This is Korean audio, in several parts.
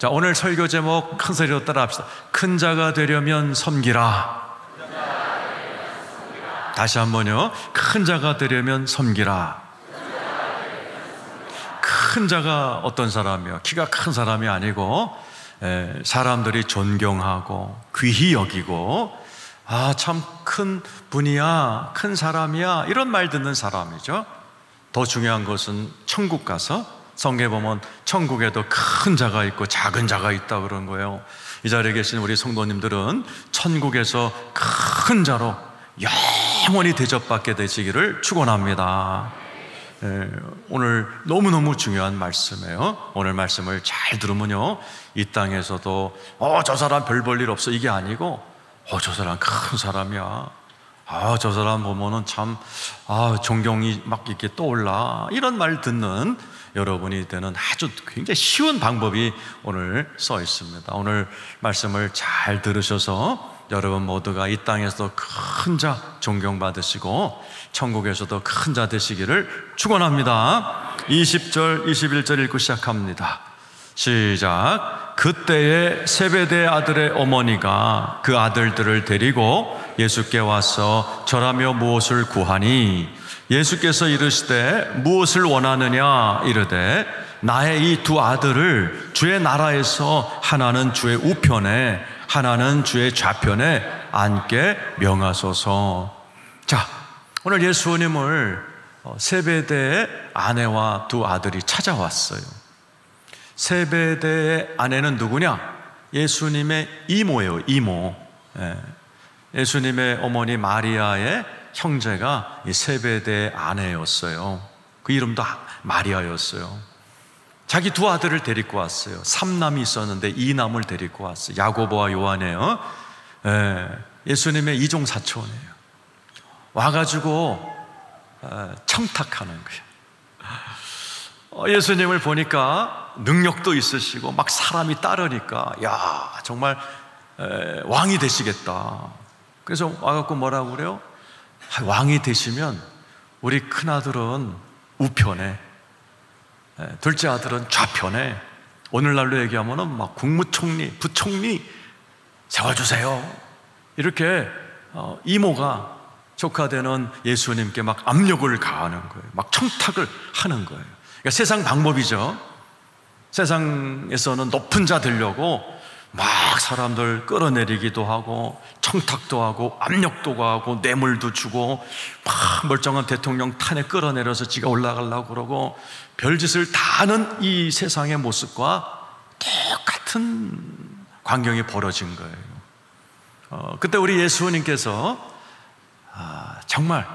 자, 오늘 설교 제목 큰 소리로 따라합시다. 큰 자가 되려면 섬기라. 다시 한번요. 큰 자가 되려면 섬기라. 큰 자가 어떤 사람이요? 키가 큰 사람이 아니고 사람들이 존경하고 귀히 여기고 참 큰 분이야, 큰 사람이야, 이런 말 듣는 사람이죠. 더 중요한 것은 천국 가서 성경에 보면 천국에도 큰 자가 있고 작은 자가 있다 그런 거예요. 이 자리에 계신 우리 성도님들은 천국에서 큰 자로 영원히 대접받게 되시기를 축원합니다. 오늘 너무너무 중요한 말씀이에요. 오늘 말씀을 잘 들으면요, 이 땅에서도 저 사람 별 볼 일 없어, 이게 아니고 저 사람 큰 사람이야, 저 사람 보면은 참 존경이 막 이렇게 떠올라, 이런 말 듣는 여러분이 되는 아주 굉장히 쉬운 방법이 오늘 써 있습니다. 오늘 말씀을 잘 들으셔서 여러분 모두가 이 땅에서도 큰 자 존경받으시고 천국에서도 큰 자 되시기를 축원합니다. 20절 21절 읽고 시작합니다. 시작. 그때에 세베대 아들의 어머니가 그 아들들을 데리고 예수께 와서 절하며 무엇을 구하니 예수께서 이르시되 무엇을 원하느냐 이르되 나의 이 두 아들을 주의 나라에서 하나는 주의 우편에 하나는 주의 좌편에 앉게 명하소서. 자, 오늘 예수님을 세베대의 아내와 두 아들이 찾아왔어요. 세베대의 아내는 누구냐? 예수님의 이모예요. 이모. 예수님의 어머니 마리아의 형제가 이 세베대의 아내였어요. 그 이름도 마리아였어요. 자기 두 아들을 데리고 왔어요. 3남이 있었는데 2남을 데리고 왔어요. 야고보와 요한이에요. 예수님의 이종 사촌이에요. 와가지고 청탁하는 거예요. 예수님을 보니까 능력도 있으시고 막 사람이 따르니까 정말 왕이 되시겠다. 그래서 와갖고 뭐라고 그래요? 왕이 되시면 우리 큰아들은 우편에, 둘째 아들은 좌편에, 오늘날로 얘기하면 막 국무총리, 부총리 세워주세요. 이렇게 이모가 조카 되는 예수님께 막 압력을 가하는 거예요. 막 청탁을 하는 거예요. 그러니까 세상 방법이죠. 세상에서는 높은 자 되려고 막 사람들 끌어내리기도 하고 청탁도 하고 압력도 가하고 뇌물도 주고 막 멀쩡한 대통령 탄에 끌어내려서 지가 올라가려고 그러고 별짓을 다 하는 이 세상의 모습과 똑같은 광경이 벌어진 거예요. 그때 우리 예수님께서 정말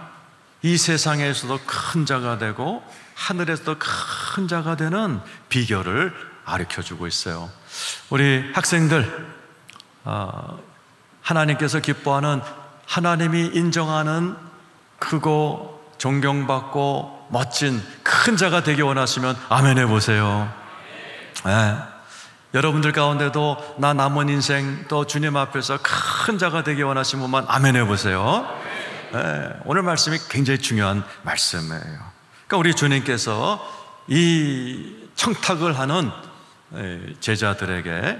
이 세상에서도 큰 자가 되고 하늘에서도 큰 자가 되는 비결을 가르쳐주고 있어요. 우리 학생들, 하나님께서 기뻐하는, 하나님이 인정하는 크고 존경받고 멋진 큰 자가 되기 원하시면 아멘 해보세요. 여러분들 가운데도 나 남은 인생 또 주님 앞에서 큰 자가 되기 원하시는 분만 아멘 해보세요. 오늘 말씀이 굉장히 중요한 말씀이에요. 그러니까 우리 주님께서 이 청탁을 하는 제자들에게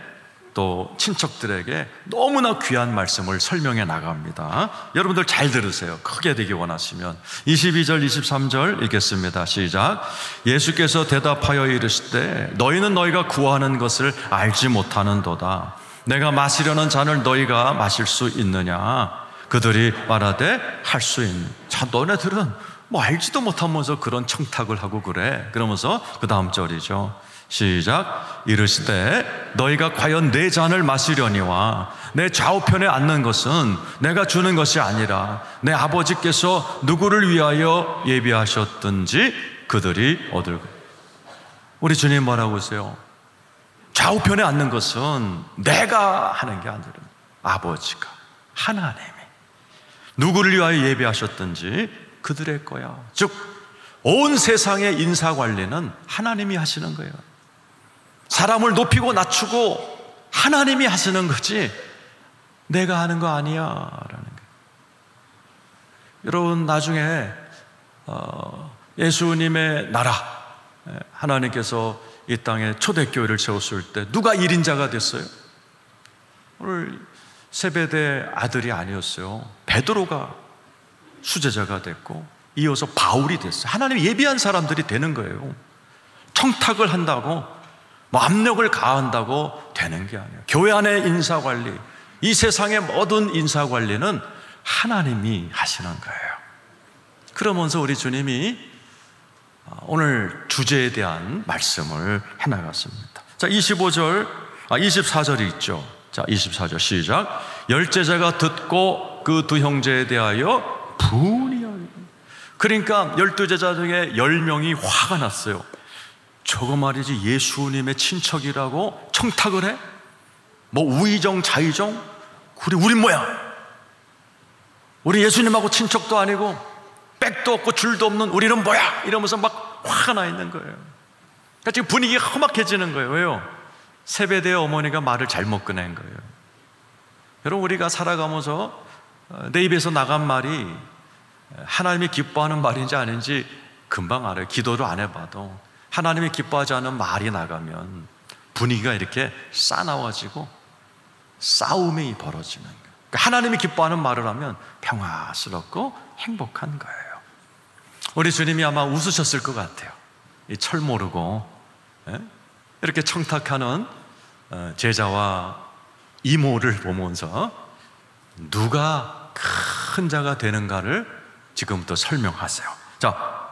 또 친척들에게 너무나 귀한 말씀을 설명해 나갑니다. 여러분들 잘 들으세요. 크게 되기 원하시면 22절 23절 읽겠습니다. 시작. 예수께서 대답하여 이르시되 너희는 너희가 구하는 것을 알지 못하는도다. 내가 마시려는 잔을 너희가 마실 수 있느냐? 그들이 말하되 할 수 있는. 자, 너네들은 뭐 알지도 못하면서 그런 청탁을 하고 그래. 그러면서 그 다음 절이죠. 시작. 이르시되 너희가 과연 내 잔을 마시려니와 내 좌우편에 앉는 것은 내가 주는 것이 아니라 내 아버지께서 누구를 위하여 예비하셨든지 그들이 얻을. 우리 주님 뭐라고 하세요? 좌우편에 앉는 것은 내가 하는 게 아니라 아버지가, 하나님이 누구를 위하여 예비하셨든지 그들의 거야. 즉 온 세상의 인사관리는 하나님이 하시는 거예요. 사람을 높이고 낮추고 하나님이 하시는 거지 내가 하는 거 아니야 라는 거예요. 여러분 나중에 예수님의 나라, 하나님께서 이 땅에 초대교회를 세웠을 때 누가 1인자가 됐어요? 오늘 세베대 아들이 아니었어요. 베드로가 수제자가 됐고 이어서 바울이 됐어요. 하나님이 예비한 사람들이 되는 거예요. 청탁을 한다고 뭐 압력을 가한다고 되는 게 아니에요. 교회 안의 인사관리, 이 세상의 모든 인사관리는 하나님이 하시는 거예요. 그러면서 우리 주님이 오늘 주제에 대한 말씀을 해나갔습니다. 자, 24절이 있죠. 자, 24절 시작. 열제자가 듣고 그 두 형제에 대하여 분이하여. 그러니까 12제자 중에 10명이 화가 났어요. 저거 말이지 예수님의 친척이라고 청탁을 해? 뭐 우의정 자의정? 우린 뭐야? 우리 예수님하고 친척도 아니고 백도 없고 줄도 없는 우리는 뭐야? 이러면서 막 화가 나 있는 거예요. 그러니까 지금 분위기가 험악해지는 거예요. 왜요? 세베대의 어머니가 말을 잘못 꺼낸 거예요. 여러분, 우리가 살아가면서 내 입에서 나간 말이 하나님이 기뻐하는 말인지 아닌지 금방 알아요. 기도를 안 해봐도 하나님이 기뻐하지 않는 말이 나가면 분위기가 이렇게 싸나워지고 싸움이 벌어지는 거예요. 그러니까 하나님이 기뻐하는 말을 하면 평화스럽고 행복한 거예요. 우리 주님이 아마 웃으셨을 것 같아요. 이 철 모르고 이렇게 청탁하는 제자와 이모를 보면서 누가 큰 자가 되는가를 지금부터 설명하세요. 자,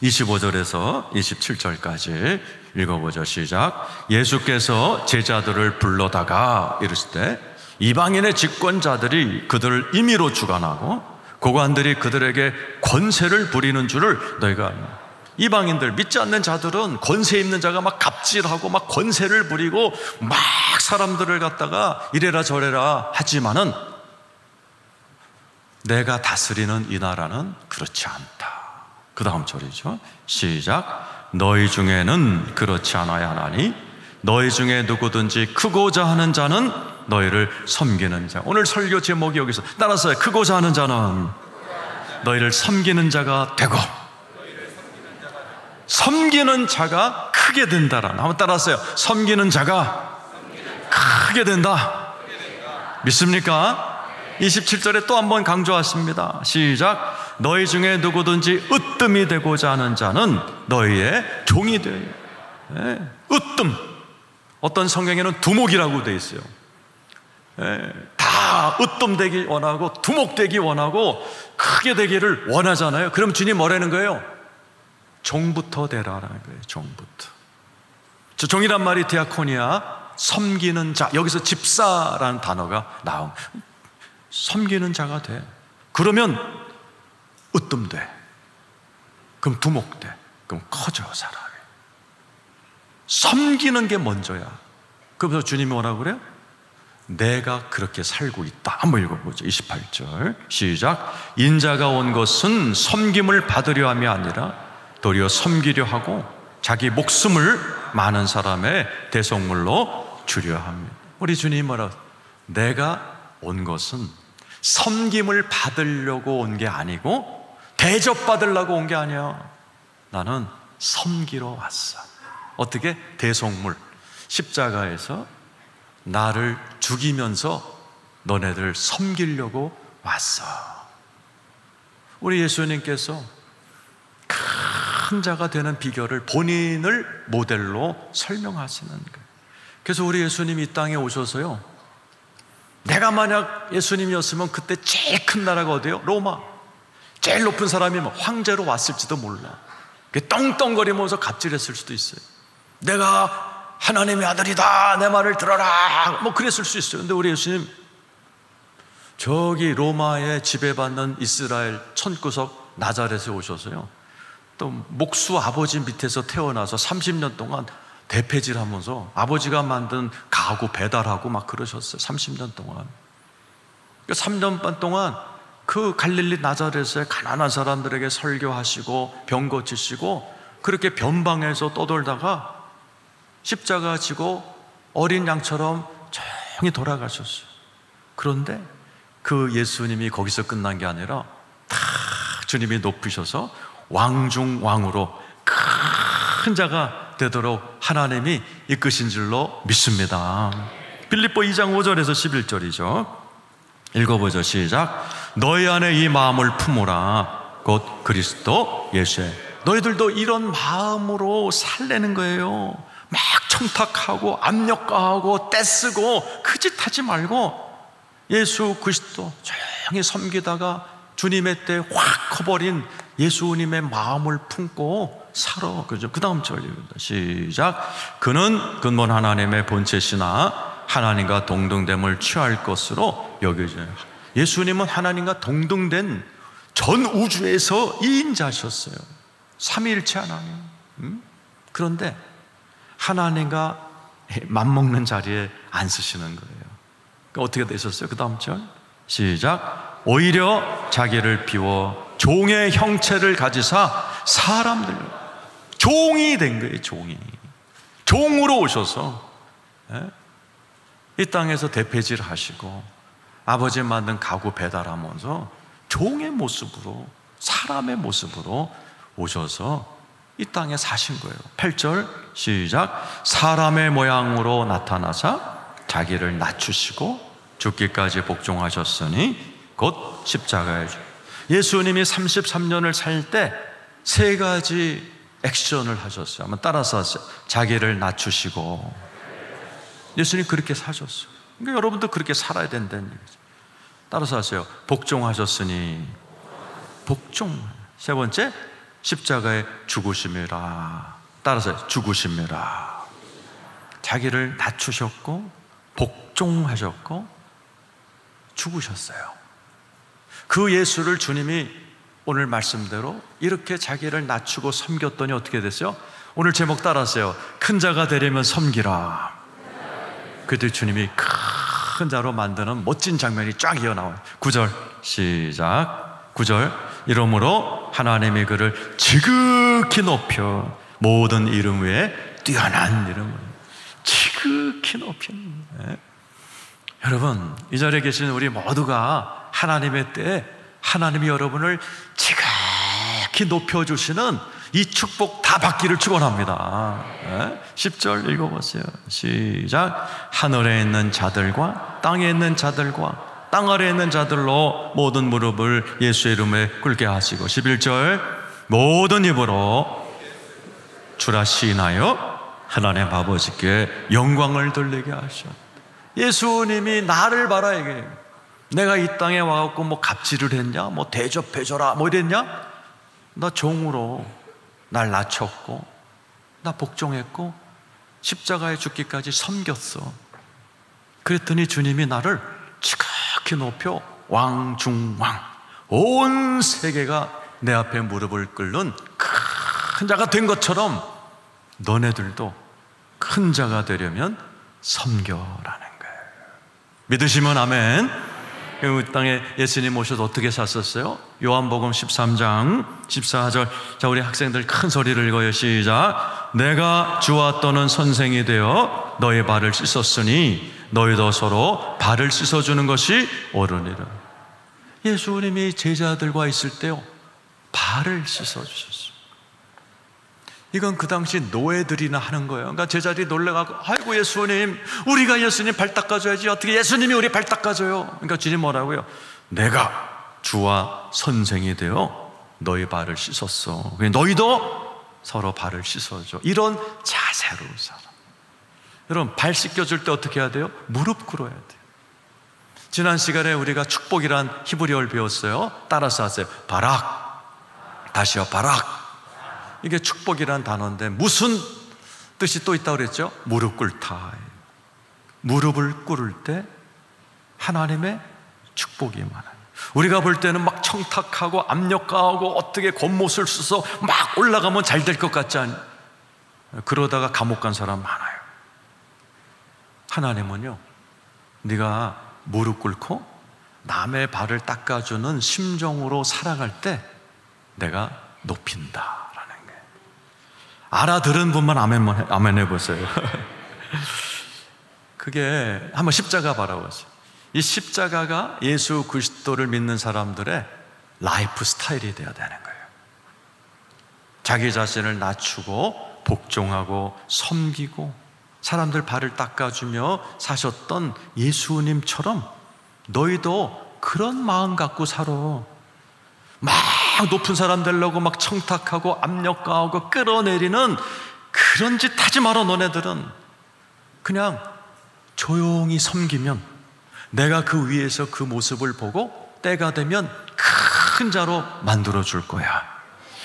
25절에서 27절까지 읽어보죠. 시작. 예수께서 제자들을 불러다가 이르실 때 이방인의 집권자들이 그들을 임의로 주관하고 고관들이 그들에게 권세를 부리는 줄을 너희가 아냐. 이방인들, 믿지 않는 자들은 권세 있는 자가 막 갑질하고 막 권세를 부리고 막 사람들을 갖다가 이래라 저래라 하지만은 내가 다스리는 이 나라는 그렇지 않다. 그 다음 절이죠. 시작. 너희 중에는 그렇지 않아야 하나니 너희 중에 누구든지 크고자 하는 자는 너희를 섬기는 자. 오늘 설교 제목이 여기서 따라서요. 크고자 하는 자는 너희를 섬기는 자가 되고 섬기는 자가 크게 된다라는. 한번 따라하세요. 섬기는 자가 크게 된다. 믿습니까? 27절에 또 한 번 강조하십니다. 시작. 너희 중에 누구든지 으뜸이 되고자 하는 자는 너희의 종이 되어. 으뜸. 어떤 성경에는 두목이라고 되어 있어요. 다 으뜸되기 원하고 두목되기 원하고 크게 되기를 원하잖아요. 그럼 주님 뭐라는 거예요? 종부터 되라라는 거예요. 종부터. 저 종이란 말이 디아코니아, 섬기는 자. 여기서 집사라는 단어가 나온. 섬기는 자가 돼. 그러면 으뜸돼. 그럼 두목돼. 그럼 커져 사람이. 섬기는 게 먼저야. 그래서 주님이 뭐라고 그래요? 내가 그렇게 살고 있다. 한번 읽어보죠. 28절 시작. 인자가 온 것은 섬김을 받으려 함이 아니라 도리어 섬기려 하고 자기 목숨을 많은 사람의 대속물로 주려 합니다. 우리 주님이 뭐라고? 내가 온 것은 섬김을 받으려고 온 게 아니고 대접받으려고 온 게 아니야. 나는 섬기러 왔어. 어떻게? 대속물. 십자가에서 나를 죽이면서 너네들 섬기려고 왔어. 우리 예수님께서 큰 자가 되는 비결을 본인을 모델로 설명하시는 거예요. 그래서 우리 예수님이 이 땅에 오셔서요, 내가 만약 예수님이었으면 그때 제일 큰 나라가 어디예요? 로마. 제일 높은 사람이 황제로 왔을지도 몰라. 떵떵거리면서 갑질했을 수도 있어요. 내가 하나님의 아들이다, 내 말을 들어라, 뭐 그랬을 수 있어요. 근데 우리 예수님 저기 로마에 지배받는 이스라엘 천구석 나자렛에 오셔서요, 또 목수 아버지 밑에서 태어나서 30년 동안 대패질하면서 아버지가 만든 가구 배달하고 막 그러셨어요. 30년 동안. 3년 반 동안 그 갈릴리 나자렛에 가난한 사람들에게 설교하시고 병 고치시고 그렇게 변방에서 떠돌다가 십자가 지고 어린 양처럼 조용히 돌아가셨어요. 그런데 그 예수님이 거기서 끝난 게 아니라 다 주님이 높이셔서 왕 중 왕으로 큰 자가 되도록 하나님이 이끄신 줄로 믿습니다. 빌립보 2장 5절에서 11절이죠. 읽어보죠. 시작. 너희 안에 이 마음을 품으라. 곧 그리스도 예수의. 너희들도 이런 마음으로 살래는 거예요. 막 청탁하고 압력가하고 떼쓰고 그 짓 하지 말고 예수 그리스도 조용히 섬기다가 주님의 때 확 커버린 예수님의 마음을 품고 살아. 그죠? 그 다음 절입니다. 시작. 그는 근본 하나님의 본체시나 하나님과 동등됨을 취할 것으로 여겨져요. 예수님은 하나님과 동등된 전 우주에서 2인자셨어요. 삼위일체 하나님. 그런데 하나님과 맞먹는 자리에 안 쓰시는 거예요. 그러니까 어떻게 되셨어요? 그 다음 절 시작. 오히려 자기를 비워 종의 형체를 가지사 사람들 종이 된 거예요. 종으로 오셔서 이 땅에서 대패질 하시고 아버지 만든 가구 배달하면서 종의 모습으로 사람의 모습으로 오셔서 이 땅에 사신 거예요. 8절 시작. 사람의 모양으로 나타나사 자기를 낮추시고 죽기까지 복종하셨으니 곧 십자가에 예수님이 33년을 살 때 세 가지 액션을 하셨어요. 한번 따라서 하세요. 자기를 낮추시고. 예수님 그렇게 사셨어요. 그러니까 여러분도 그렇게 살아야 된다는 얘기죠. 따라서 하세요. 복종하셨으니. 복종. 세 번째 십자가에 죽으심이라. 따라서 죽으심이라. 자기를 낮추셨고 복종하셨고 죽으셨어요. 그 예수를 주님이 오늘 말씀대로 이렇게 자기를 낮추고 섬겼더니 어떻게 됐어요? 오늘 제목 따라하세요. 큰 자가 되려면 섬기라. 그때 주님이 큰 자로 만드는 멋진 장면이 쫙 이어나와요. 9절 시작. 9절 이러므로 하나님이 그를 지극히 높여 모든 이름 위에 뛰어난 이름을 지극히 높여. 여러분 이 자리에 계신 우리 모두가 하나님의 때에 하나님이 여러분을 지극히 높여주시는 이 축복 다 받기를 축원합니다. 10절 읽어보세요. 시작. 하늘에 있는 자들과 땅에 있는 자들과 땅 아래에 있는 자들로 모든 무릎을 예수의 이름에 꿇게 하시고 11절 모든 입으로 주라 시인하여 하나님 아버지께 영광을 돌리게 하셨다. 예수님이 나를 봐라 이게. 내가 이 땅에 와갖고 뭐 갑질을 했냐, 뭐 대접해줘라, 뭐 이랬냐? 나 종으로 날 낮췄고, 나 복종했고, 십자가에 죽기까지 섬겼어. 그랬더니 주님이 나를 지극히 높여 왕중왕, 온 세계가 내 앞에 무릎을 꿇는 큰 자가 된 것처럼 너네들도 큰 자가 되려면 섬겨라는 거예요. 믿으시면 아멘. 이 땅에 예수님 오셔서 어떻게 사셨어요? 요한복음 13장 14절. 자, 우리 학생들 큰 소리를 읽어요. 시작. 내가 주와 떠는 선생이 되어 너희 발을 씻었으니 너희도 서로 발을 씻어주는 것이 옳으니라. 예수님이 제자들과 있을 때요 발을 씻어주셨어요. 이건 그 당시 노예들이나 하는 거예요. 그러니까 제자들이 놀래가지고 아이고 예수님, 우리가 예수님 발 닦아줘야지 어떻게 예수님이 우리 발 닦아줘요. 그러니까 주님 뭐라고요? 내가 주와 선생이 되어 너희 발을 씻었어. 너희도 서로 발을 씻어줘. 이런 자세로 살아. 여러분 발 씻겨줄 때 어떻게 해야 돼요? 무릎 꿇어야 돼요. 지난 시간에 우리가 축복이란 히브리어를 배웠어요. 따라서 하세요. 바락. 다시요. 바락. 이게 축복이란 단어인데 무슨 뜻이 또 있다고 그랬죠? 무릎 꿇다. 무릎을 꿇을 때 하나님의 축복이 많아요. 우리가 볼 때는 막 청탁하고 압력가하고 어떻게 겉못을 써서 막 올라가면 잘 될 것 같지 않아요? 그러다가 감옥 간 사람 많아요. 하나님은요 네가 무릎 꿇고 남의 발을 닦아주는 심정으로 살아갈 때 내가 높인다. 알아들은 분만 아멘 해보세요. 그게 한번 십자가 바라보세요. 이 십자가가 예수 그리스도를 믿는 사람들의 라이프 스타일이 되어야 되는 거예요. 자기 자신을 낮추고 복종하고 섬기고 사람들 발을 닦아주며 사셨던 예수님처럼 너희도 그런 마음 갖고 살아. 막 높은 사람 되려고 막 청탁하고 압력가하고 끌어내리는 그런 짓 하지 마라. 너네들은 그냥 조용히 섬기면 내가 그 위에서 그 모습을 보고 때가 되면 큰 자로 만들어 줄 거야.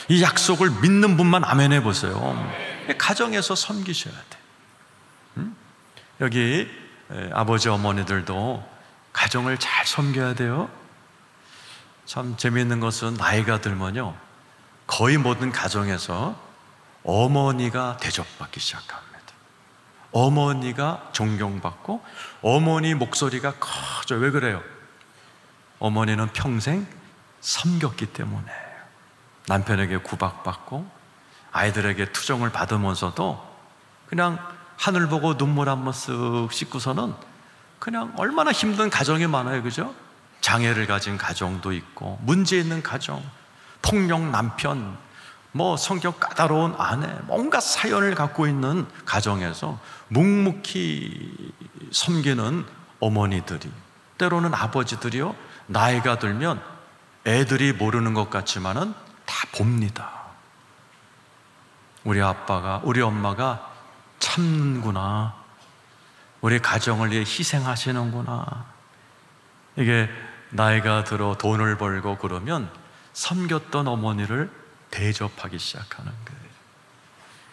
이 약속을 믿는 분만 아멘 해보세요. 가정에서 섬기셔야 돼. 여기 아버지 어머니들도 가정을 잘 섬겨야 돼요. 참 재미있는 것은 나이가 들면요, 거의 모든 가정에서 어머니가 대접받기 시작합니다. 어머니가 존경받고 어머니 목소리가 커져. 왜 그래요? 어머니는 평생 섬겼기 때문에. 남편에게 구박받고 아이들에게 투정을 받으면서도 그냥 하늘 보고 눈물 한번 쓱 씻고서는 그냥 얼마나 힘든 가정이 많아요. 그죠? 장애를 가진 가정도 있고 문제 있는 가정, 폭력 남편, 뭐 성격 까다로운 아내, 뭔가 사연을 갖고 있는 가정에서 묵묵히 섬기는 어머니들이, 때로는 아버지들이요, 나이가 들면 애들이 모르는 것 같지만은 다 봅니다. 우리 아빠가, 우리 엄마가 참는구나, 우리 가정을 위해 희생하시는구나. 이게 나이가 들어 돈을 벌고 그러면 섬겼던 어머니를 대접하기 시작하는 거예요.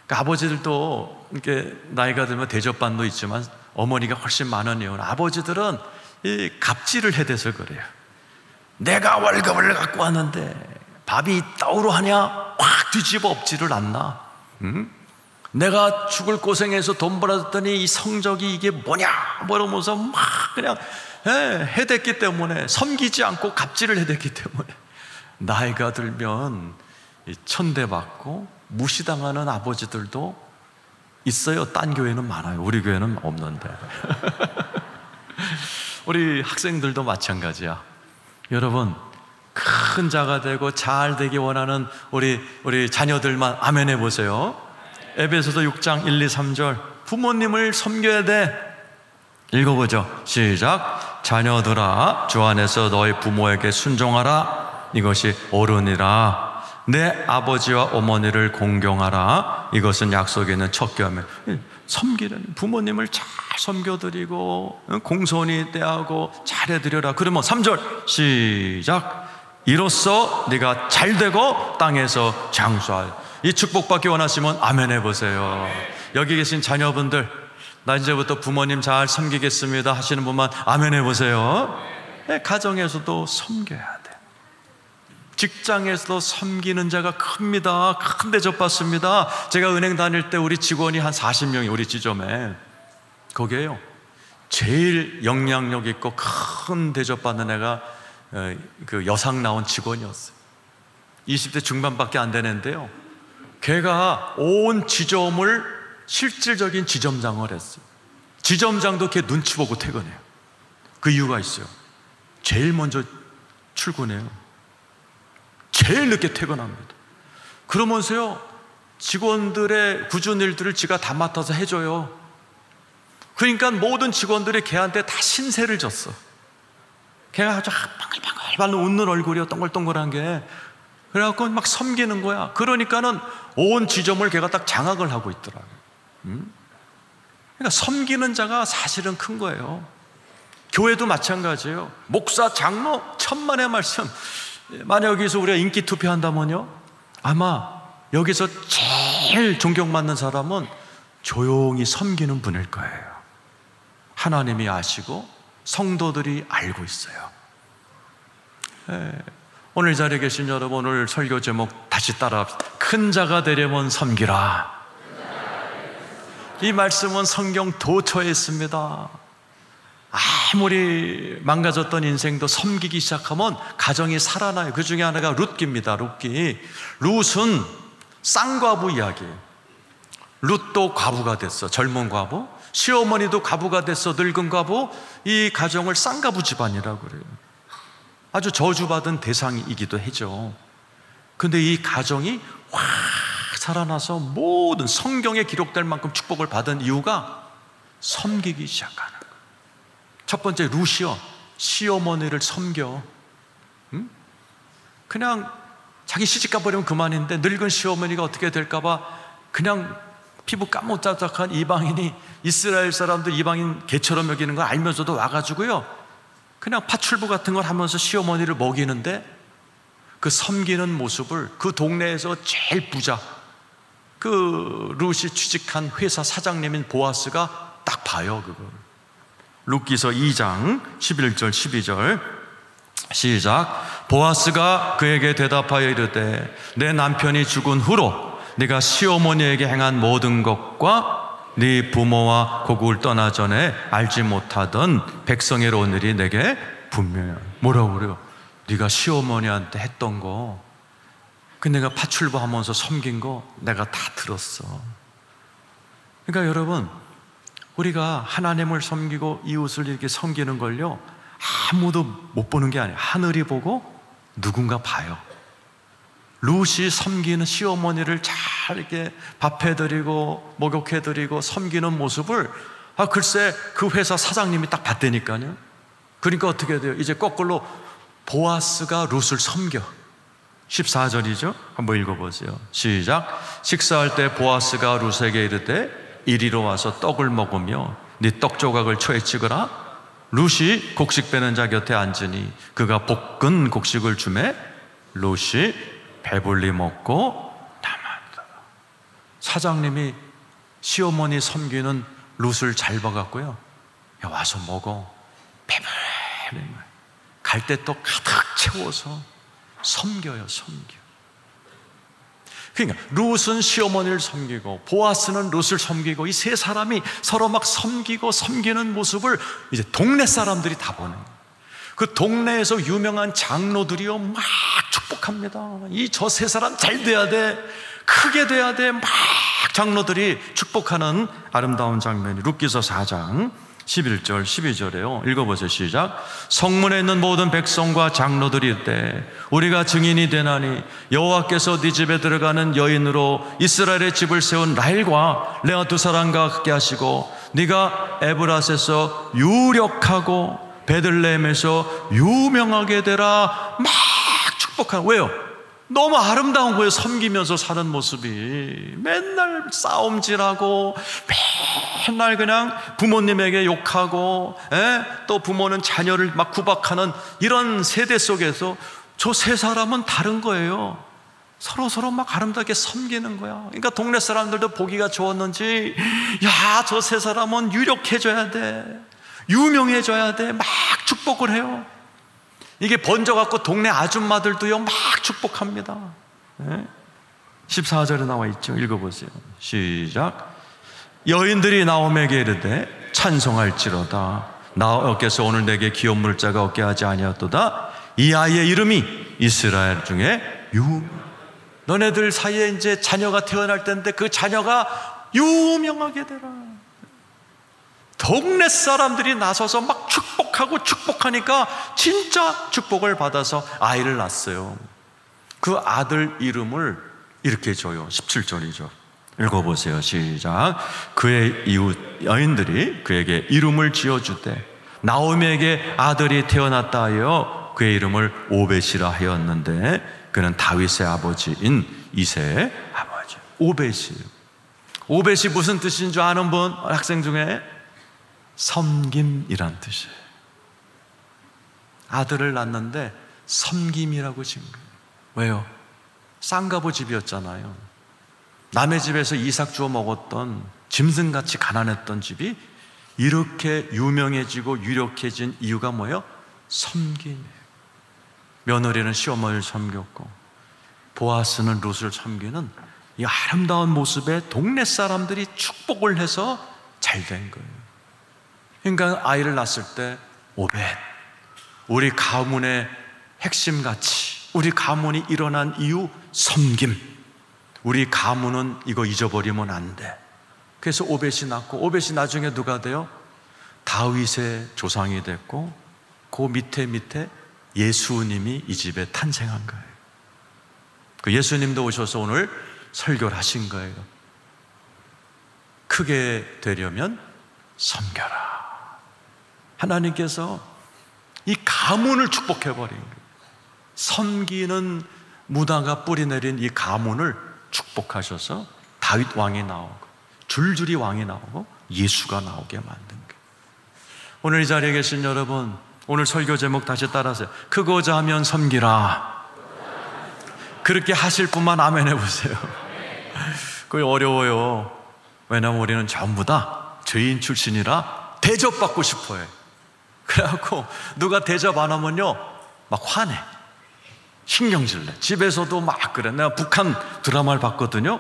그러니까 아버지들도 이렇게 나이가 들면 대접반도 있지만 어머니가 훨씬 많은 이유는 아버지들은 이 갑질을 해대서 그래요. 내가 월급을 갖고 왔는데 밥이 떠오르 하냐? 확 뒤집어 엎지를 않나? 내가 죽을 고생해서 돈 벌었더니 이 성적이 이게 뭐냐? 뭐라면서 막 그냥 해댔기 때문에, 섬기지 않고 갑질을 해댔기 때문에 나이가 들면 천대받고 무시당하는 아버지들도 있어요. 딴 교회는 많아요. 우리 교회는 없는데. 우리 학생들도 마찬가지야. 여러분, 큰 자가 되고 잘 되기 원하는 우리 자녀들만 아멘 해보세요. 에베소서 6장 1, 2, 3절 부모님을 섬겨야 돼. 읽어보죠. 시작. 자녀들아, 주 안에서 너희 부모에게 순종하라. 이것이 옳으니라. 내 아버지와 어머니를 공경하라. 이것은 약속에 있는 첫 계명이며. 섬기는, 부모님을 잘 섬겨드리고 공손히 대하고 잘해드려라. 그러면 3절 시작. 이로써 네가 잘되고 땅에서 장수할. 이 축복받기 원하시면 아멘 해보세요. 여기 계신 자녀분들, 나 이제부터 부모님 잘 섬기겠습니다 하시는 분만 아멘 해보세요. 가정에서도 섬겨야 돼. 직장에서도 섬기는 자가 큽니다. 큰 대접받습니다. 제가 은행 다닐 때 우리 직원이 한 40명이 우리 지점에, 거기에요, 제일 영향력 있고 큰 대접받는 애가 그 여상 나온 직원이었어요. 20대 중반밖에 안 되는데요, 걔가 온 지점을 실질적인 지점장을 했어요. 지점장도 걔 눈치 보고 퇴근해요. 그 이유가 있어요. 제일 먼저 출근해요. 제일 늦게 퇴근합니다. 그러면서요, 직원들의 굳은 일들을 지가 다 맡아서 해줘요. 그러니까 모든 직원들이 걔한테 다 신세를 졌어. 걔가 아주 방글방글 웃는 얼굴이요, 동글동글한 게. 그래갖고 막 섬기는 거야. 그러니까는 온 지점을 걔가 딱 장악을 하고 있더라고요. 그러니까 섬기는 자가 사실은 큰 거예요. 교회도 마찬가지예요. 목사, 장로, 천만의 말씀. 만약 여기서 우리가 인기 투표한다면요, 아마 여기서 제일 존경받는 사람은 조용히 섬기는 분일 거예요. 하나님이 아시고 성도들이 알고 있어요. 오늘 자리에 계신 여러분, 오늘 설교 제목 다시 따라합시다. 큰 자가 되려면 섬기라. 이 말씀은 성경 도처에 있습니다. 아무리 망가졌던 인생도 섬기기 시작하면 가정이 살아나요. 그 중에 하나가 룻기입니다. 룻은 쌍과부 이야기예요. 룻도 과부가 됐어. 젊은 과부. 시어머니도 과부가 됐어. 늙은 과부. 이 가정을 쌍과부 집안이라고 그래요. 아주 저주받은 대상이기도 하죠. 근데 이 가정이 확 살아나서 모든 성경에 기록될 만큼 축복을 받은 이유가 섬기기 시작하는 거예요. 첫 번째, 루시요, 시어머니를 섬겨. 그냥 자기 시집가 버리면 그만인데 늙은 시어머니가 어떻게 될까 봐 그냥 피부 까무잡잡한 이방인이 이스라엘 사람들 이방인 개처럼 여기는 걸 알면서도 와가지고요, 그냥 파출부 같은 걸 하면서 시어머니를 먹이는데, 그 섬기는 모습을 그 동네에서 제일 부자, 그 룻이 취직한 회사 사장님인 보아스가 딱 봐요. 그걸. 룻기서 2장 11절 12절 시작. 보아스가 그에게 대답하여 이르되 내 남편이 죽은 후로 네가 시어머니에게 행한 모든 것과 네 부모와 고국을 떠나 전에 알지 못하던 백성의 일이 내게 분명해. 뭐라고 그래요? 네가 시어머니한테 했던 거, 그 내가 파출부 하면서 섬긴 거 내가 다 들었어. 그러니까 여러분, 우리가 하나님을 섬기고 이웃을 이렇게 섬기는 걸요, 아무도 못 보는 게 아니에요. 하늘이 보고 누군가 봐요. 룻이 섬기는 시어머니를 잘 이렇게 밥해드리고 목욕해드리고 섬기는 모습을, 글쎄 그 회사 사장님이 딱 봤다니까요. 그러니까 어떻게 돼요? 이제 거꾸로 보아스가 룻을 섬겨. 14절이죠? 한번 읽어보세요. 시작. 식사할 때 보아스가 룻에게 이르되 이리로 와서 떡을 먹으며 네 떡 조각을 초에 찍으라. 룻이 곡식 빼는 자 곁에 앉으니 그가 볶은 곡식을 주매 룻이 배불리 먹고 남았다. 사장님이 시어머니 섬기는 룻을 잘 봐갖고요, 야, 와서 먹어. 배불리 갈대떡 가득 채워서 섬겨요. 섬겨. 그러니까 룻은 시어머니를 섬기고 보아스는 룻을 섬기고, 이 세 사람이 서로 막 섬기고 섬기는 모습을 이제 동네 사람들이 다 보는 거예요. 그 동네에서 유명한 장로들이요 막 축복합니다. 이 저 세 사람 잘 돼야 돼, 크게 돼야 돼, 막 장로들이 축복하는 아름다운 장면이 룻기서 4장 11절 12절에요 읽어보세요. 시작. 성문에 있는 모든 백성과 장로들이 이르되 우리가 증인이 되나니 여호와께서 네 집에 들어가는 여인으로 이스라엘의 집을 세운 라헬과 레아 두 사람과 함께 하시고, 네가 에브라스에서 유력하고 베들레헴에서 유명하게 되라. 막 축복하는. 왜요? 너무 아름다운 거예요. 섬기면서 사는 모습이. 맨날 싸움질하고 맨날 그냥 부모님에게 욕하고, 또 부모는 자녀를 막 구박하는 이런 세대 속에서 저 세 사람은 다른 거예요. 서로 막 아름답게 섬기는 거야. 그러니까 동네 사람들도 보기가 좋았는지, 야, 저 세 사람은 유력해져야 돼, 유명해져야 돼, 막 축복을 해요. 이게 번져갖고 동네 아줌마들도요 막 축복합니다. 14절에 나와 있죠. 읽어보세요. 시작. 여인들이 나오미에게 이르되 찬송할지로다. 나와께서 오늘 내게 기업 물자가 없게 하지 아니하도다. 이 아이의 이름이 이스라엘 중에 너네들 사이에 이제 자녀가 태어날 텐데 그 자녀가 유명하게 되라. 동네 사람들이 나서서 막 축복하니까 진짜 축복을 받아서 아이를 낳았어요. 그 아들 이름을 이렇게 줘요. 17절이죠. 읽어보세요. 시작. 그의 이웃 여인들이 그에게 이름을 지어주되 나오미에게 아들이 태어났다 하여 그의 이름을 오벳이라 하였는데 그는 다윗의 아버지인 이새의 아버지. 오벳이 무슨 뜻인 줄 아는 분? 학생 중에? 섬김이란 뜻이에요. 아들을 낳는데 섬김이라고 지은 거예요. 왜요? 쌍가부 집이었잖아요. 남의 집에서 이삭 주워 먹었던 짐승같이 가난했던 집이 이렇게 유명해지고 유력해진 이유가 뭐예요? 섬김이에요. 며느리는 시어머니를 섬겼고 보아스는 룻을 섬기는 이 아름다운 모습에 동네 사람들이 축복을 해서 잘 된 거예요. 그러니까 아이를 낳았을 때 오벳, 우리 가문의 핵심가치, 우리 가문이 일어난 이유 섬김. 우리 가문은 이거 잊어버리면 안 돼. 그래서 오벳이 낳고, 오벳이 나중에 누가 돼요? 다윗의 조상이 됐고, 그 밑에 예수님이 이 집에 탄생한 거예요. 그 예수님도 오셔서 오늘 설교를 하신 거예요. 크게 되려면 섬겨라. 하나님께서 이 가문을 축복해버린 거예요. 섬기는 무당가 뿌리내린 이 가문을 축복하셔서 다윗 왕이 나오고 줄줄이 왕이 나오고 예수가 나오게 만든 거예요. 오늘 이 자리에 계신 여러분, 오늘 설교 제목 다시 따라하세요. 크고자 하면 섬기라. 그렇게 하실 분만 아멘 해보세요. 그게 어려워요. 왜냐하면 우리는 전부 다 죄인 출신이라 대접받고 싶어해. 그래갖고 누가 대접 안 하면요 막 화내, 신경질내. 집에서도 막 그래. 내가 북한 드라마를 봤거든요.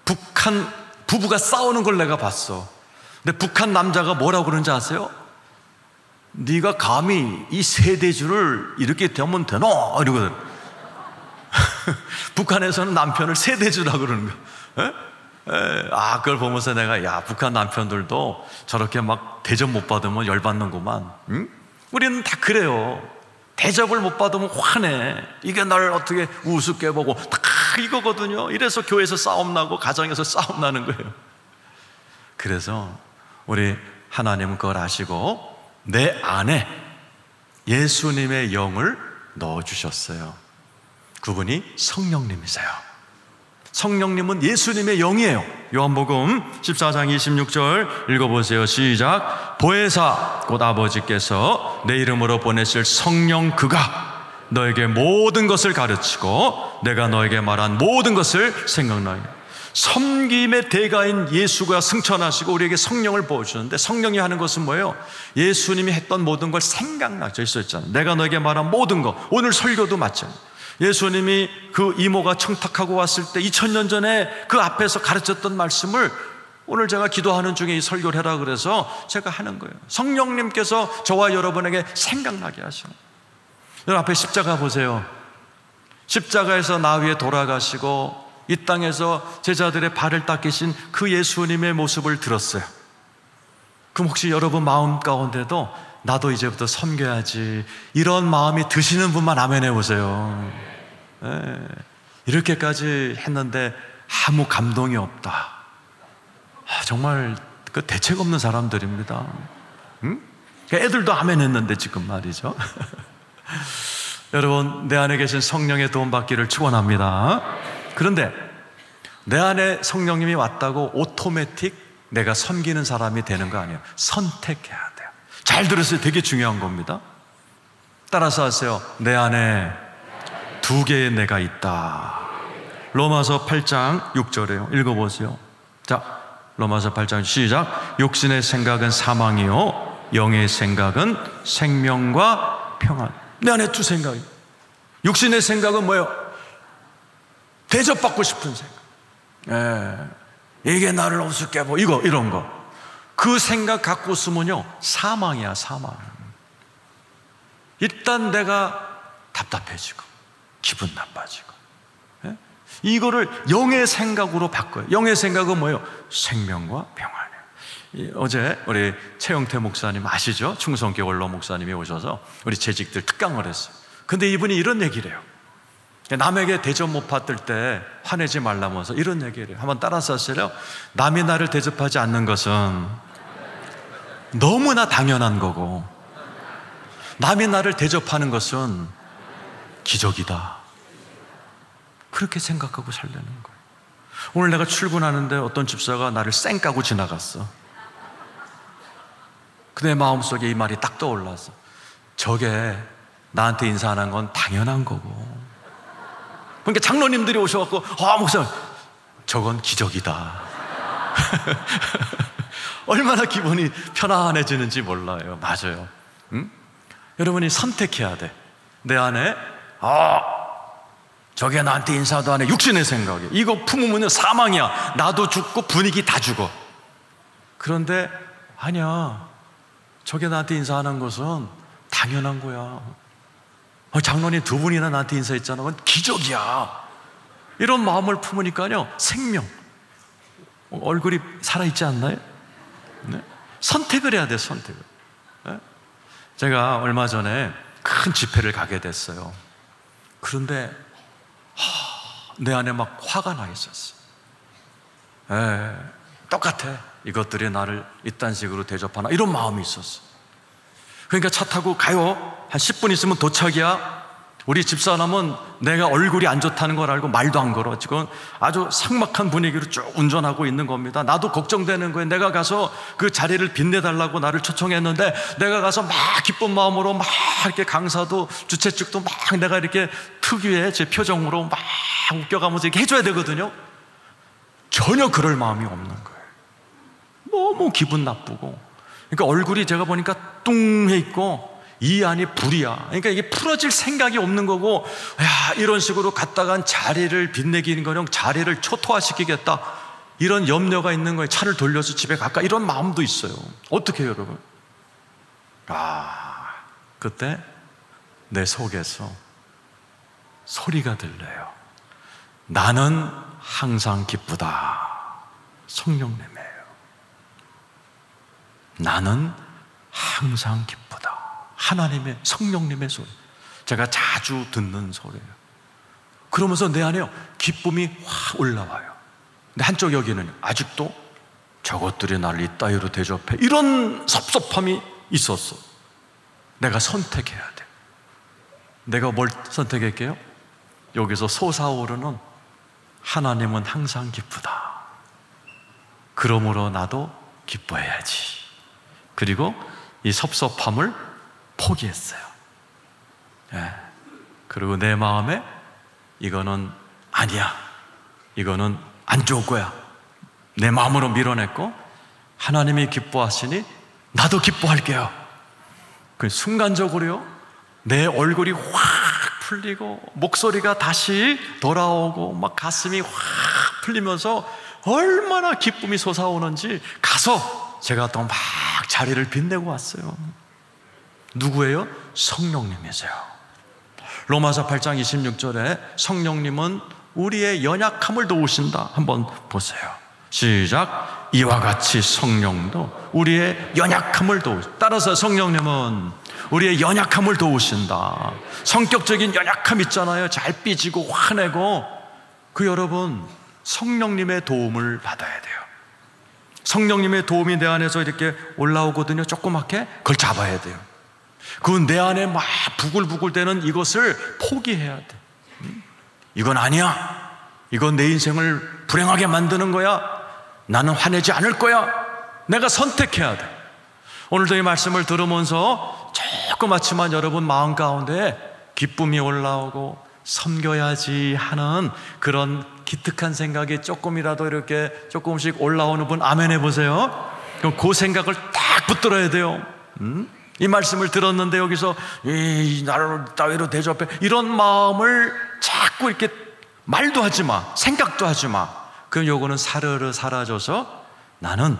북한 부부가 싸우는 걸 내가 봤어. 근데 북한 남자가 뭐라고 그러는지 아세요? 네가 감히 이 세대주를 이렇게 되면 되나? 이러거든. 북한에서는 남편을 세대주라고 그러는 거야. 그걸 보면서 내가, 야, 북한 남편들도 저렇게 막 대접 못 받으면 열받는구만. 응? 우리는 다 그래요. 대접을 못 받으면 화내. 이게 날 어떻게 우습게 보고 다 이거거든요. 이래서 교회에서 싸움 나고 가정에서 싸움 나는 거예요. 그래서 우리 하나님은 그걸 아시고 내 안에 예수님의 영을 넣어주셨어요. 그분이 성령님이세요. 성령님은 예수님의 영이에요. 요한복음 14장 26절 읽어보세요. 시작. 보혜사 곧 아버지께서 내 이름으로 보내실 성령 그가 너에게 모든 것을 가르치고 내가 너에게 말한 모든 것을 생각나게. 섬김의 대가인 예수가 승천하시고 우리에게 성령을 부어주셨는데, 성령이 하는 것은 뭐예요? 예수님이 했던 모든 걸 생각나게 있었잖아요. 내가 너에게 말한 모든 것. 오늘 설교도 마찬가지예요. 예수님이 그 이모가 청탁하고 왔을 때 2000년 전에 그 앞에서 가르쳤던 말씀을 오늘 제가 기도하는 중에 이 설교를 해라 그래서 제가 하는 거예요. 성령님께서 저와 여러분에게 생각나게 하시는 거예요. 여러분 앞에 십자가 보세요. 십자가에서 나 위에 돌아가시고 이 땅에서 제자들의 발을 닦으신 그 예수님의 모습을 들었어요. 그럼 혹시 여러분 마음 가운데도 나도 이제부터 섬겨야지 이런 마음이 드시는 분만 아멘 해보세요. 이렇게까지 했는데 아무 감동이 없다. 정말 그 대책 없는 사람들입니다. 응? 애들도 아멘 했는데 지금 말이죠. 여러분, 내 안에 계신 성령의 도움 받기를 축원합니다. 그런데 내 안에 성령님이 왔다고 오토매틱 내가 섬기는 사람이 되는 거 아니에요. 선택해야 돼요. 잘 들으세요. 되게 중요한 겁니다. 따라서 하세요. 내 안에 두 개의 내가 있다. 로마서 8장 6절에요. 읽어보세요. 자, 로마서 8장 시작. 육신의 생각은 사망이요 영의 생각은 생명과 평안. 내 안에 두 생각이. 육신의 생각은 뭐예요? 대접받고 싶은 생각. 이게 나를 우습게 보고 이런 거. 그 생각 갖고 있으면요 사망이야, 사망. 일단 내가 답답해지고 기분 나빠지고. 이거를 영의 생각으로 바꿔요. 영의 생각은 뭐예요? 생명과 평안이에요. 어제 우리 최영태 목사님 아시죠? 충성교 원로 목사님이 오셔서 우리 재직들 특강을 했어요. 근데 이분이 이런 얘기를 해요. 남에게 대접 못 받을 때 화내지 말라면서 이런 얘기를 해요. 한번 따라서 하세요. 남이 나를 대접하지 않는 것은 너무나 당연한 거고, 남이 나를 대접하는 것은 기적이다. 그렇게 생각하고 살려는 거예요. 오늘 내가 출근하는데 어떤 집사가 나를 쌩 까고 지나갔어. 그내 마음속에 이 말이 딱 떠올랐어. 저게 나한테 인사하는 건 당연한 거고. 그러니까 장로님들이 오셔갖고 목사님 저건 기적이다. 얼마나 기분이 편안해지는지 몰라요. 맞아요. 응? 여러분이 선택해야 돼. 내 안에 저게 나한테 인사도 안 해. 육신의 생각이. 이거 품으면 사망이야. 나도 죽고 분위기 다 죽어. 그런데 아니야. 저게 나한테 인사하는 것은 당연한 거야. 장로님 두 분이나 나한테 인사했잖아. 그건 기적이야. 이런 마음을 품으니까요 생명. 얼굴이 살아있지 않나요? 네? 선택을 해야 돼, 선택을. 네? 제가 얼마 전에 큰 집회를 가게 됐어요. 그런데 내 안에 막 화가 나 있었어요. 똑같아. 이것들이 나를 이딴 식으로 대접하나, 이런 마음이 있었어. 그러니까 차 타고 가요. 한 10분 있으면 도착이야. 우리 집사람은 내가 얼굴이 안 좋다는 걸 알고 말도 안 걸어. 지금 아주 삭막한 분위기로 쭉 운전하고 있는 겁니다. 나도 걱정되는 거예요. 내가 가서 그 자리를 빛내달라고 나를 초청했는데, 내가 가서 막 기쁜 마음으로 막 이렇게 강사도 주최 측도 막 내가 이렇게 특유의 제 표정으로 막 웃겨가면서 이렇게 해줘야 되거든요. 전혀 그럴 마음이 없는 거예요. 너무 기분 나쁘고. 그러니까 얼굴이 제가 보니까 뚱해 있고 이 안이 불이야. 그러니까 이게 풀어질 생각이 없는 거고, 야, 이런 식으로 갔다간 자리를 빛내기는커녕 자리를 초토화시키겠다, 이런 염려가 있는 거예요. 차를 돌려서 집에 갈까, 이런 마음도 있어요. 어떻게 해요, 여러분? 그때 내 속에서 소리가 들려요. 나는 항상 기쁘다. 성령님이에요. 나는 항상 기쁘다. 하나님의, 성령님의 소리. 제가 자주 듣는 소리예요. 그러면서 내 안에 기쁨이 확 올라와요. 근데 한쪽 여기는 아직도 저것들이 나를 이따위로 대접해, 이런 섭섭함이 있었어. 내가 선택해야 돼. 내가 뭘 선택할게요? 여기서 솟아오르는 하나님은 항상 기쁘다. 그러므로 나도 기뻐해야지. 그리고 이 섭섭함을 포기했어요. 그리고 내 마음에 이거는 아니야, 이거는 안 좋을 거야, 내 마음으로 밀어냈고, 하나님이 기뻐하시니 나도 기뻐할게요. 그 순간적으로요, 내 얼굴이 확 풀리고 목소리가 다시 돌아오고 막 가슴이 확 풀리면서 얼마나 기쁨이 솟아오는지 가서 제가 또 막 자리를 빛내고 왔어요. 누구예요? 성령님이세요. 로마서 8장 26절에 성령님은 우리의 연약함을 도우신다. 한번 보세요. 시작. 이와 같이 성령도 우리의 연약함을 도우신다. 따라서 성령님은 우리의 연약함을 도우신다. 성격적인 연약함 있잖아요. 잘 삐지고 화내고, 그 여러분 성령님의 도움을 받아야 돼요. 성령님의 도움이 내 안에서 이렇게 올라오거든요. 조그맣게 그걸 잡아야 돼요. 그건 내 안에 막 부글부글 되는 이것을 포기해야 돼. 이건 아니야, 이건 내 인생을 불행하게 만드는 거야, 나는 화내지 않을 거야, 내가 선택해야 돼. 오늘도 이 말씀을 들으면서 조그맣지만 여러분 마음 가운데 기쁨이 올라오고 섬겨야지 하는 그런 기특한 생각이 조금이라도 이렇게 조금씩 올라오는 분 아멘 해보세요. 그럼 그 생각을 딱 붙들어야 돼요. 이 말씀을 들었는데 여기서 나를 따위로 대접해, 이런 마음을 자꾸 이렇게 말도 하지 마, 생각도 하지 마. 그럼 요거는 사르르 사라져서 나는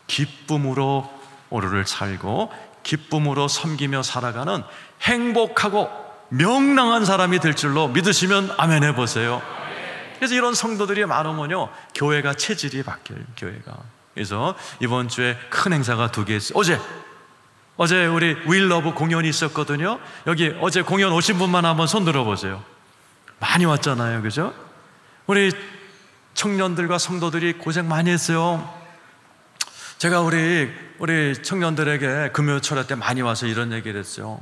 기쁨으로 오늘을 살고 기쁨으로 섬기며 살아가는 행복하고 명랑한 사람이 될 줄로 믿으시면 아멘 해보세요. 그래서 이런 성도들이 많으면요, 교회가 체질이 바뀌어요. 교회가. 그래서 이번 주에 큰 행사가 2개 있어요. 어제 우리 윌러브 공연이 있었거든요. 여기 어제 공연 오신 분만 한번 손 들어보세요. 많이 왔잖아요, 그죠? 우리 청년들과 성도들이 고생 많이 했어요. 제가 우리 청년들에게 금요철회 때 많이 와서 이런 얘기를 했어요.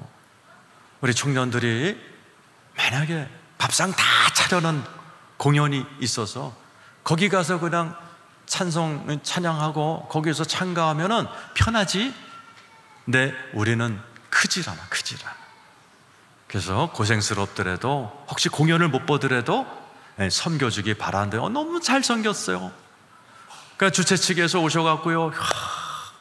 우리 청년들이 만약에 밥상 다 차려놓은 공연이 있어서 거기 가서 그냥 찬양하고 거기서 참가하면은 편하지? 근데 우리는 크질 않아. 그래서 고생스럽더라도 혹시 공연을 못 보더라도 섬겨주기 바라는데 너무 잘 섬겼어요. 그러니까 주최 측에서 오셔갖고요,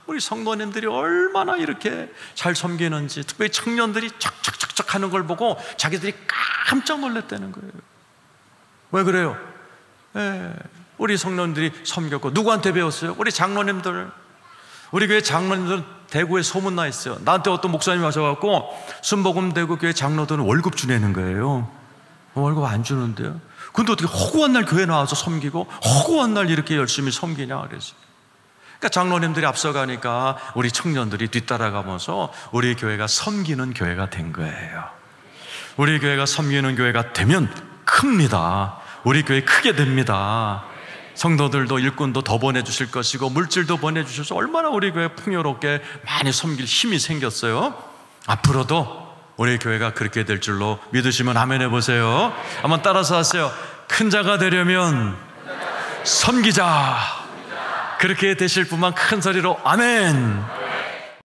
우리 성도님들이 얼마나 이렇게 잘 섬기는지, 특별히 청년들이 척척척척 하는 걸 보고 자기들이 깜짝 놀랐다는 거예요. 왜 그래요? 우리 성도님들이 섬겼고. 누구한테 배웠어요? 우리 장로님들. 우리 교회 장로님들은 대구에 소문나 있어요. 나한테 어떤 목사님이 와셔갖고 순복음대구 교회 장로들은 월급 주내는 거예요. 월급 안 주는데요. 근데 어떻게 허구한 날 교회 나와서 섬기고 허구한 날 이렇게 열심히 섬기냐 그랬어요. 그러니까 장로님들이 앞서가니까 우리 청년들이 뒤따라가면서 우리 교회가 섬기는 교회가 된 거예요. 우리 교회가 섬기는 교회가 되면 큽니다. 우리 교회 크게 됩니다. 성도들도 일꾼도 더 보내주실 것이고 물질도 보내주셔서 얼마나 우리 교회 풍요롭게 많이 섬길 힘이 생겼어요. 앞으로도 우리 교회가 그렇게 될 줄로 믿으시면 아멘 해보세요. 한번 따라서 하세요. 큰 자가 되려면 섬기자. 그렇게 되실 분만 큰 소리로 아멘.